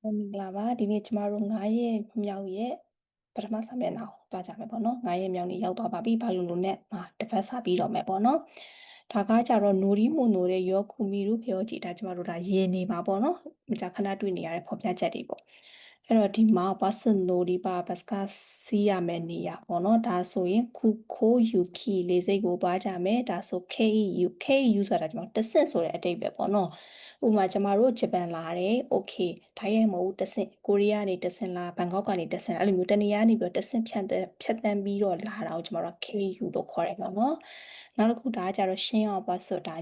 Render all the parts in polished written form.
မင်္ဂလာပါဒီနေ့ကျမတို့9ရက်မြောက်ရဲ့ပထမစာမျက်နှာကိုတွားကြမယ်ပေါ့နော်9ရက်မြောက်နေ့ရောက်သွားပါပြီဘာလို့လို့နဲ့တစ်ပတ်စာပြီးတော့မယ်ပေါ့နော်ဒါကကြတော့နိုရီမိုနိုတဲ့ယောခုမီရုပြောကြည့်ဒါကျမတို့ဒါရေးနေမှာပေါ့နော်မကြာခဏတွေ့နေရတဲ့ဖော်ပြချက်တွေပေါ့အဲ့တော့ဒီမှာဘာစနိုရီပါဘတ်ကစီရမယ်နေရပေါ့နော်ဒါဆိုရင်ခုခိုးယူခီလေးစိတ်ကိုတွားကြမယ်ဒါဆို KEU ဆိုတာကျမတို့တဆင့်ဆိုတဲ့အတိတ်ပဲပေါ့နော်ဥပမာကျမတို့ဂျပန်လာတယ်โอเคဒါရဲမဟုတ်တဆင့်ကိုရီးယားနေတဆင့်လာဘန်ကောက်ကနေတဆင့်အဲ့လိုမျိုးတနေရာနေပြီးတော့တဆင့်ဖြတ်တန်းပြီးတော့လာတာကိုကျမတို့ KU လို့ခေါ်တယ်ပေါ့နော်နောက်တစ်ခုဒါကကြတော့ရှင်းအောင်ပတ်ဆိုဒါ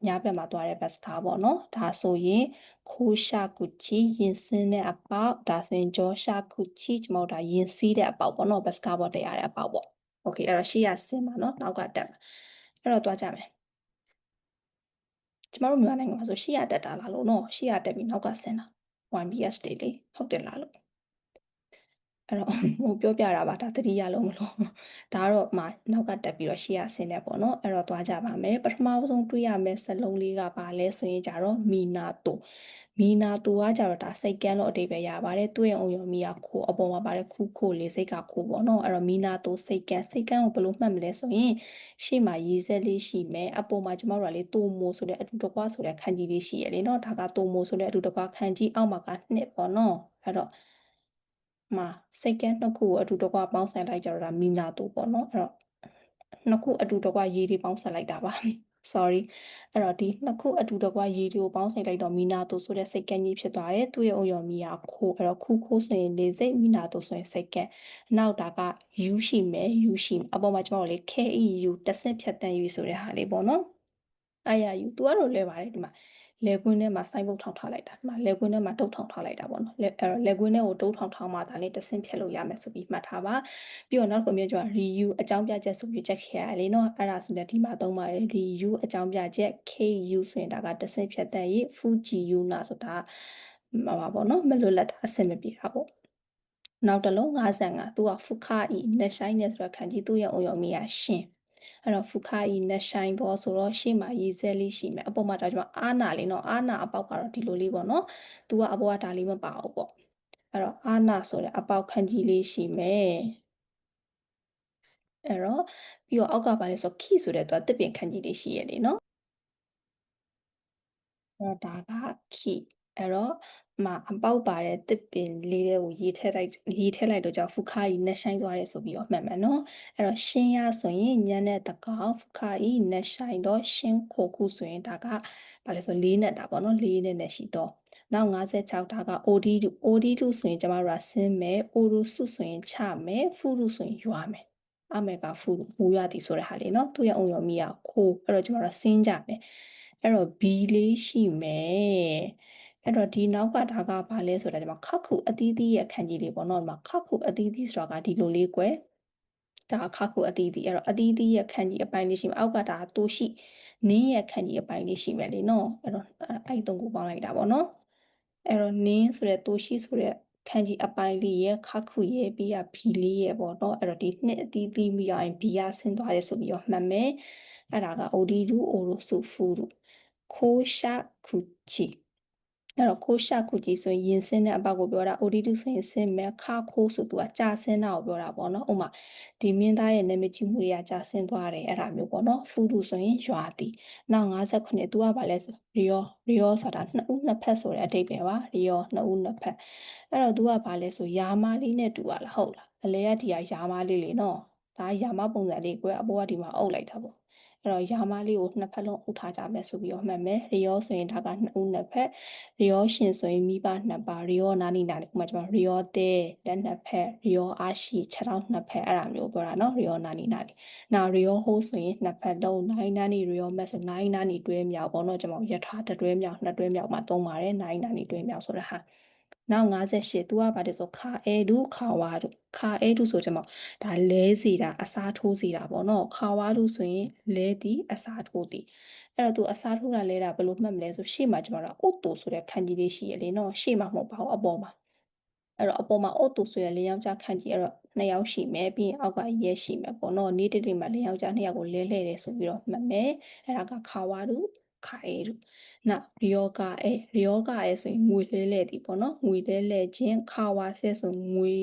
ညဘက်မှာသွားတဲ့ဘတ်စကားပေါ့နော်ဒါဆိုရင်ခိုးရှာကူချီရင်စင်းတဲ့အပေါက်ဒါဆိုရင်ဂျောရှာကူချီကျမတို့ဒါရင်စီးတဲ့အပေါက်ပေါ့နော်ဘတ်စကားပေါ်တရားတဲ့အပေါက်ပေါ့โอเคအဲ့တော့ရှေ့ရဆင်းပါနော်နောက်ကတက်ပါအဲ့တော့သွားကြမယ်ကျမတို့မြန်မာနိုင်ငံမှာဆိုရှေ့ရတက်တာလားလို့နော်ရှေ့ရတက်ပြီးနောက်ကဆင်းတာ 1BS တွေလေဟုတ်တယ်လားလို့အဲ့တော့ဟိုပြောပြတာပါဒါသတိရလို့မလို့ဒါကတော့နောက်ကတက်ပြီးတော့ရှေ့ရဆင်းနေပေါ့နော်အဲ့တော့သွားကြပါမယ်ပထမဆုံးတွေ့ရမယ့်စလုံးလေးကဘာလဲဆိုရင်ကြတော့မီနာတိုကကြတော့ဒါစိတ်ကန်းလို့အတိတ်ပဲရပါတယ်သူ့ရဲ့အုံရောမီယာခိုးအပေါ်မှာပါတယ်ခုခိုးလေးစိတ်ကခိုးပေါ့နော်အဲ့တော့မီနာတိုစိတ်ကန်းကိုဘယ်လိုမှတ်မလဲဆိုရင်ရှေ့မှာရေးဆက်လေးရှိမယ်အပေါ်မှာကျမတို့ကလေတိုမိုဆိုတဲ့အတူတကွဆိုတဲ့ခန်းကြီးလေးရှိရလေနော်ဒါကတိုမိုဆိုတဲ့အတူတကွခန်းကြီးအောက်မှာကနှစ်ပေါ့နော်အဲ့တော့စိတ်ကန်းနှစ်ခုကိုအတူတကွပေါင်းစပ်လိုက်ကြတော့ဒါမီနာတိုပေါ့နော်အဲ့တော့နှစ်ခုအတူတကွရေးတွေပေါင်းစပ်လိုက်တာပါ sorry အဲ့တော့ဒီနှစ်ခုအတူတကွရေးတွေကိုပေါင်းစပ်လိုက်တော့မီနာတိုဆိုတဲ့စိတ်ကန်းကြီးဖြစ်သွားတယ်သူ့ရဲ့အုံရော်မီယာခိုးအဲ့တော့ခိုးဆိုရင်လေစိတ်မီနာတိုဆိုရင်စိတ်ကန်းနောက်ဒါက U ရှိမယ်အပေါ်မှာကျမတို့လေ KEU တဆင့်ဖြတ်တန်း U ဆိုတဲ့ဟာလေးပေါ့နော်အဲ့ရ U သူကတော့လဲပါတယ်ဒီမှာလဲကွင်းထဲမှာစိုင်းပုတ်ထောင်ထားလိုက်တာဒီမှာလဲကွင်းထဲမှာတုတ်ထောင်ထားလိုက်တာပေါ့နော်အဲ့တော့လဲကွင်းထဲကိုတုတ်ထောင်ထားမှဒါလေးတဆင့်ဖြတ်လို့ရမယ်ဆိုပြီးမှတ်ထားပါပြီးတော့နောက်တစ်ခုမျိုးကျတော့ RU အကြောင်းပြချက်ဆိုပြီးချက်ခဲ့ရလေနော်အဲ့ဒါဆိုလည်းဒီမှာသုံးပါတယ် RU အကြောင်းပြချက် KU ဆိုရင်ဒါကတဆင့်ဖြတ်တဲ့ရေး Fuji Yuna ဆိုတာပါနော်မလွတ်လပ်တာအဆင်မပြေတာပေါ့နောက်တစ်လုံး55သူကဖူခါဤနဲ့ဆိုင်နေဆိုတော့ခံကြီးသူ့ရဲ့အုံရောမီယာရှင်အဲ့တော့ဖူခါဤနဲ့ဆိုင်တော့ဆိုတော့ရှေ့မှာရေးစဲလေးရှိမယ်အပေါ်မှာဒါကြောင့်အာနာလေးနော်အာနာအပေါက်ကတော့ဒီလိုလေးပေါ့နော်သူကအပေါ်ကဒါလေးမပါဘူးပေါ့အဲ့တော့အာနာဆိုတဲ့အပေါက်ခန်းကြီးလေးရှိမယ်အဲ့တော့ပြီးတော့အောက်ကပါလဲဆိုခိဆိုတဲ့သူကတစ်ပင်ခန်းကြီးလေးရှိရလေနော်အဲ့ဒါကခိအဲ့တော့အပေါက်ပါတဲ့တစ်ပင်လေးတွေကိုရေးထည့်လိုက်တော့ကြောင့်ဖူခါကြီးနှဆိုင်သွားတယ်ဆိုပြီးတော့မှတ်မယ်နော်အဲ့တော့ရှင်းရဆိုရင်ညနဲ့တကောင်ဖူခါကြီးနှဆိုင်တော့ရှင်းခိုခုဆိုရင်ဒါကဘာလဲဆိုလေးနဲ့တာပေါ့နော်လေးနဲ့ရှိတော့နောက်56ဒါက OD လူဆိုရင်ကျမတို့ကဆင်းမယ် O လူစုဆိုရင်ချမယ်ဖူလူဆိုရင်ရွာမယ်အမေကဖူလူမူရသည်ဆိုတဲ့ဟာလေးနော်သူရဲ့အုံရောမီကခိုးအဲ့တော့ကျမတို့ဆင်းကြမယ်အဲ့တော့ B လေးရှိမယ်အဲ့တော့ဒီနောက်ကဒါကဘာလဲဆိုတာဒီမှာခက်ခုအသီးသီးရဲ့ခန်းကြီးလေးပေါ့နော်ဒီမှာခက်ခုအသီးသီးဆိုတာကဒီလိုလေးကွယ်ဒါခက်ခုအသီးသီးအဲ့တော့အသီးသီးရဲ့ခန်းကြီးအပိုင်းလေးရှိမယ်အောက်ကဒါတိုးရှိနင်းရဲ့ခန်းကြီးအပိုင်းလေးရှိမယ်လေနော်အဲ့တော့အဲ့တုံးကိုပေါင်းလိုက်တာပေါ့နော်အဲ့တော့နင်းဆိုတဲ့တိုးရှိဆိုတဲ့ခန်းကြီးအပိုင်းလေးရဲ့ခက်ခုရဲ့ပြီးရဘီလေးရဲ့ပေါ့နော်အဲ့တော့ဒီနှစ်အသီးသီးမိအောင်ဘီရဆင်းသွားတယ်ဆိုပြီးတော့မှတ်မယ်အဲ့ဒါက OD လူ O လူစုဖူလူခိုးရှာခုချီအဲ့တော့ခိုးရှာခုချီဆိုရင်ရင်ဆင်းတဲ့အပေါက်ကိုပြောတာ OD2 ဆိုရင်ဆင်းမယ်ခါခိုးဆိုသူကကြာဆင်းတာကိုပြောတာပေါ့နော်ဥမာဒီမင်းသားရဲ့နာမည်ကြီးမှုတွေကကြာဆင်းသွားတယ်အဲ့ဒါမျိုးပေါ့နော်ဖူလူဆိုရင်ရွာသည်နောက်58သူကဘာလဲဆိုရီယောဆိုတာနှစ်ဦးနှစ်ဖက်ဆိုတဲ့အဓိပ္ပာယ်ပါရီယောနှစ်ဦးနှစ်ဖက်အဲ့တော့သူကဘာလဲဆိုယာမလေးနဲ့တူပါလားဟုတ်လားအလဲကဒီကယာမလေးလေနော်ဒါယာမပုံစံလေးကွယ်အပေါ်ကဒီမှာအုပ်လိုက်တာပေါ့အဲ့တော့ယာမလေးကိုနှစ်ဖက်လုံးအုပ်ထားကြမယ်ဆိုပြီးတော့မှတ်မယ်ရီယောဆိုရင်ဒါကနှစ်ဦးနှစ်ဖက်ရီယောရှင်ဆိုရင်မိဘနှစ်ပါးရီယောနာနီနာဥပမာကျွန်တော်ရီယောတဲလက်နှစ်ဖက်ရီယောအားရှိခြေထောက်နှစ်ဖက်အဲ့ဒါမျိုးပြောတာနော်ရီယောနာနီနာနောက်ရီယောဟိုးဆိုရင်နှစ်ဖက်လုံးနိုင်နာနီရီယောမက်ဆိုနိုင်နာနီတွဲမြောက်ပေါ့နော်ကျွန်တော်ယထာတစ်တွဲမြောက်နှစ်တွဲမြောက်မှာသုံးပါတယ်နိုင်နာနီတွဲမြောက်ဆိုတဲ့ဟာနောက်58သူကဘာလဲဆိုခါအဲဒူခါဝါဒူခါအဲဒူဆိုကျွန်တော်ဒါလဲစီတာအစားထိုးစီတာပေါ့နော်ခါဝါဒူဆိုရင်လဲသည်အစားထိုးသည်အဲ့တော့သူအစားထိုးတာလဲတာဘယ်လိုမှတ်မလဲဆိုရှေ့မှာကျွန်တော်တို့အုတ်တူဆိုတဲ့ခန်းကြီးလေးရှိရလေနော်ရှေ့မှာမဟုတ်ပါဘူးအပေါ်မှာအဲ့တော့အပေါ်မှာအုတ်တူဆိုရ၄ယောက်ျားခန်းကြီးအဲ့တော့2ယောက်ရှိမယ်ပြီးရင်အောက်ကရဲရှိမယ်ပေါ့နော်နေ့တိတိမှာ4ယောက်ျား2ယောက်ကိုလဲလှဲ့တယ်ဆိုပြီးတော့မှတ်မယ်အဲ့ဒါကခါဝါဒူ ခိုင်တို့နောက်လျောကအဲဆိုရင်ငွေလဲလဲသည်ပေါ့နော်ငွေလဲလဲခြင်းခါဝါဆက်ဆိုငွေ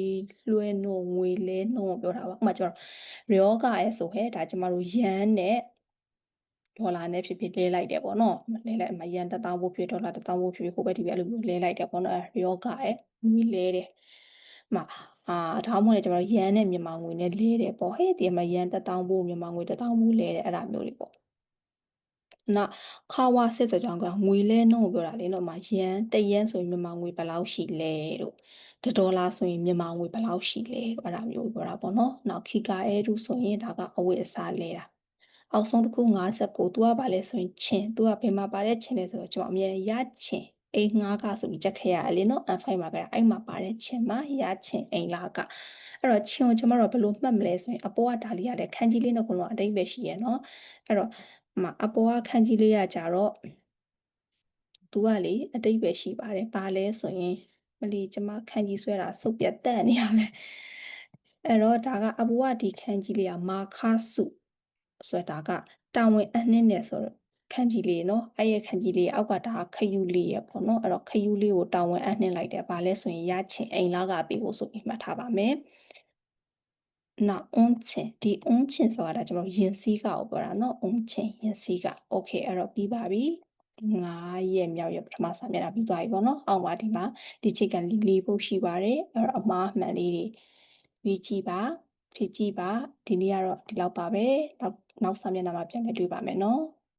လွှဲနှုန်းငွေလဲနှုန်းကိုပြောတာပါဥပမာကျတော့လျောကအဲဆိုဟဲ့ဒါကျမတို့ယန်းနဲ့ဒေါ်လာနဲ့ဖြစ်ဖြစ်လဲလိုက်တယ်ပေါ့နော်လဲလိုက်အမယန်း1000ဖို့ဖြစ်ဒေါ်လာ1000ဖို့ဖြစ်ဟိုဘက်ဒီဘက်အဲ့လိုမျိုးလဲလိုက်တယ်ပေါ့နော်လျောကအဲငွေလဲတယ်မှာဒါမှမဟုတ်လည်းကျမတို့ယန်းနဲ့မြန်မာငွေနဲ့လဲတယ်ပေါ့ဟဲ့ဒီမှာယန်း1000ဖို့မြန်မာငွေ1000ဖို့လဲတယ်အဲ့ဒါမျိုးတွေပေါ့နောက်ခါဝါစစ်ဆိုကြောင့်ကငွေလဲနှုန်းကိုပြောတာလေနော်မှာယန်း1ယန်းဆိုရင်မြန်မာငွေဘယ်လောက်ရှိလဲတို့$1ဆိုရင်မြန်မာငွေဘယ်လောက်ရှိလဲအဲ့ဒါမျိုးပြောတာပေါ့နော်နောက်ခီကာအဲဒူဆိုရင်ဒါကအဝတ်အစားလဲတာအောက်ဆုံးတစ်ခု59သူကဘာလဲဆိုရင်ချင်းသူကဘယ်မှာပါတဲ့ချင်းလဲဆိုတော့ကျွန်တော်အမြဲရချင်းအိမ်ငါးကဆိုပြီးချက်ခဲ့ရလေနော် N5 မှာကအဲ့မှာပါတဲ့ချင်းမှာရချင်းအိမ်လာကအဲ့တော့ချင်းကိုကျွန်တော်တို့ဘယ်လိုမှတ်မလဲဆိုရင်အပေါ်ကဒါလေးရတယ်ခန်းကြီးလေးနှစ်ခုလုံးအတိတ်ပဲရှိရနော်အဲ့တော့အပေါ်ကခန်းကြီးလေးကကြတော့သူကလေအတိတ်ပဲရှိပါတယ်ဘာလဲဆိုရင်မလီကျမခန်းကြီးဆွဲတာစုပ်ပြတ်တက်နေရမယ်အဲ့တော့ဒါကအပေါ်ကဒီခန်းကြီးလေးကမာခစုဆိုတာကတာဝန်အနှင်းနဲ့ဆိုတော့ခန်းကြီးလေးเนาะအဲ့ရဲ့ခန်းကြီးလေးအောက်ကဒါခယူလေးရပေါ့เนาะအဲ့တော့ခယူလေးကိုတာဝန်အနှင်းလိုက်တယ်ဘာလဲဆိုရင်ရချင်အိမ်လာကပေးဖို့ဆိုပြီးမှတ်ထားပါမယ်နောက်အွန်ချင်ဒီအွန်ချင်ဆိုတာကျွန်တော်ရင်စည်းကကိုပြောတာเนาะအွန်ချင်ရင်စည်းကโอเคအဲ့တော့ပြီးပါပြီ9ရက်မြောက်ရက်ပထမစာမျက်နှာပြီးသွားပြီပေါ့နော်အောက်မှာဒီမှာဒီချိတ်ကလီဖို့ရှိပါတယ်အဲ့တော့အမားမှန်လေးတွေပြီးကြည့်ပါဖြည့်ကြည့်ပါဒီနေ့ကတော့ဒီလောက်ပါပဲနောက်စာမျက်နှာမှာပြန်လည်တွေ့ပါမယ်နော်